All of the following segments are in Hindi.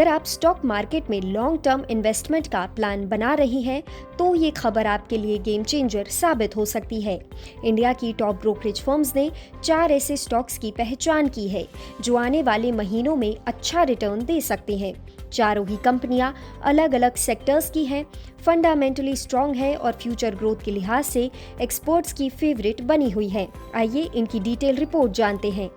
अगर आप स्टॉक मार्केट में लॉन्ग टर्म इन्वेस्टमेंट का प्लान बना रही हैं तो ये खबर आपके लिए गेम चेंजर साबित हो सकती है। इंडिया की टॉप ब्रोकरेज फर्म्स ने 4 ऐसे स्टॉक्स की पहचान की है जो आने वाले महीनों में अच्छा रिटर्न दे सकते हैं। चारों ही कंपनियां अलग अलग सेक्टर्स की हैं, फंडामेंटली स्ट्रॉन्ग है और फ्यूचर ग्रोथ के लिहाज से एक्सपर्ट्स की फेवरेट बनी हुई है। आइए इनकी डिटेल रिपोर्ट जानते हैं।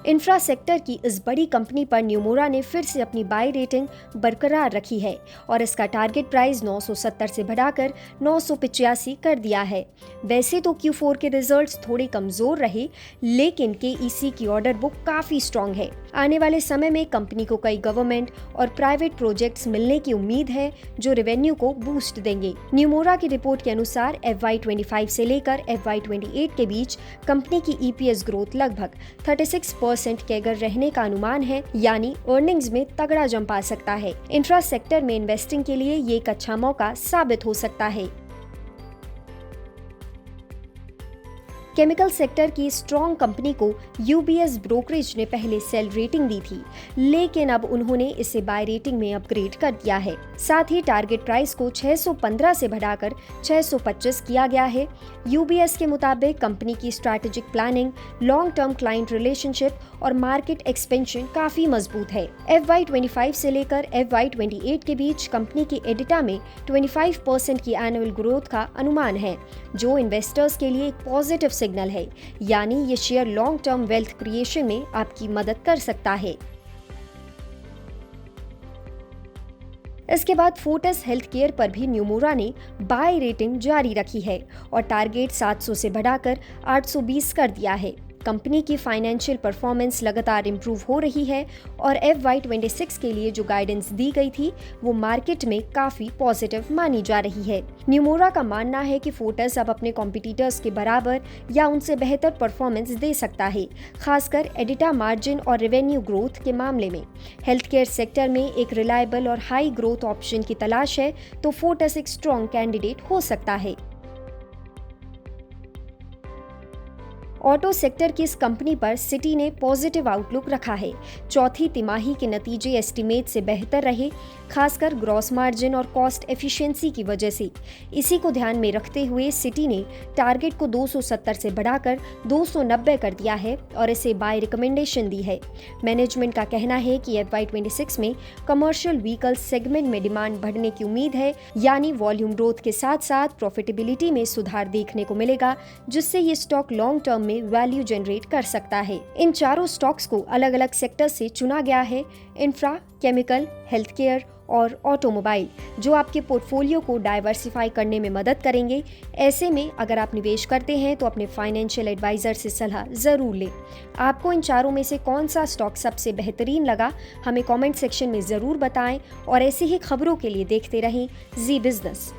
इंफ्रा सेक्टर की इस बड़ी कंपनी पर न्यूमोरा ने फिर से अपनी बाय रेटिंग बरकरार रखी है और इसका टारगेट प्राइस 970 से बढ़ाकर 985 कर दिया है। वैसे तो Q4 के रिजल्ट्स थोड़े कमजोर रहे, लेकिन KEC की ऑर्डर बुक काफी स्ट्रॉन्ग है। आने वाले समय में कंपनी को कई गवर्नमेंट और प्राइवेट प्रोजेक्ट्स मिलने की उम्मीद है जो रेवेन्यू को बूस्ट देंगे। न्यूमोरा की रिपोर्ट के अनुसार FY25 से लेकर FY28 के बीच कंपनी की EPS ग्रोथ लगभग 36% कैगर रहने का अनुमान है, यानी अर्निंग्स में तगड़ा जंप आ सकता है। इंफ्रा सेक्टर में इन्वेस्टिंग के लिए ये एक अच्छा मौका साबित हो सकता है। केमिकल सेक्टर की स्ट्रॉन्ग कंपनी को UBS ब्रोकरेज ने पहले सेल रेटिंग दी थी, लेकिन अब उन्होंने इसे बाय रेटिंग में अपग्रेड कर दिया है। साथ ही टारगेट प्राइस को 615 से बढ़ाकर 625 किया गया है। UBS के मुताबिक कंपनी की strategic planning, long term client relationship और मार्केट एक्सपेंशन काफी मजबूत है। FY25 से लेकर FY28 के बीच कंपनी की एडिटा में 25% की एनुअल ग्रोथ का अनुमान है, जो इन्वेस्टर्स के लिए एक पॉजिटिव सिग्नल है, यानी ये share long term wealth creation में आपकी मदद कर सकता है। इसके बाद फोर्टिस हेल्थकेयर पर भी न्यूमोरा ने बाय रेटिंग जारी रखी है और टारगेट 700 से बढ़ाकर 820 कर दिया है। कंपनी की फाइनेंशियल परफॉर्मेंस लगातार इंप्रूव हो रही है और FY26 के लिए जो गाइडेंस दी गई थी वो मार्केट में काफी पॉजिटिव मानी जा रही है। न्यूमोरा का मानना है कि फोर्टिस अब अपने कॉम्पिटिटर्स के बराबर या उनसे बेहतर परफॉर्मेंस दे सकता है, खासकर एडिटा मार्जिन और रेवेन्यू ग्रोथ के मामले में। हेल्थ केयर सेक्टर में एक रिलायबल और हाई ग्रोथ ऑप्शन की तलाश है तो फोर्टिस एक स्ट्रॉन्ग कैंडिडेट हो सकता है। ऑटो सेक्टर की इस कंपनी पर सिटी ने पॉजिटिव आउटलुक रखा है। चौथी तिमाही के नतीजे एस्टीमेट से बेहतर रहे, खासकर ग्रॉस मार्जिन और कॉस्ट एफिशिएंसी की वजह से। इसी को ध्यान में रखते हुए सिटी ने टारगेट को 270 से बढ़ाकर 290 कर दिया है और इसे बाय रिकमेंडेशन दी है। मैनेजमेंट का कहना है कि FY26 में कमर्शियल व्हीकल सेगमेंट में डिमांड बढ़ने की उम्मीद है, यानी वॉल्यूम ग्रोथ के साथ साथ प्रॉफिटेबिलिटी में सुधार देखने को मिलेगा, जिससे ये स्टॉक लॉन्ग टर्म में वैल्यू जनरेट कर सकता है। इन चारों स्टॉक्स को अलग अलग सेक्टर से चुना गया है, इंफ्रा, केमिकल, हेल्थ केयर और ऑटोमोबाइल, जो आपके पोर्टफोलियो को डाइवर्सिफाई करने में मदद करेंगे। ऐसे में अगर आप निवेश करते हैं तो अपने फाइनेंशियल एडवाइजर से सलाह जरूर लें। आपको इन चारों में से कौन सा स्टॉक सबसे बेहतरीन लगा, हमें कमेंट सेक्शन में जरूर बताएं और ऐसी ही खबरों के लिए देखते रहें जी बिजनेस।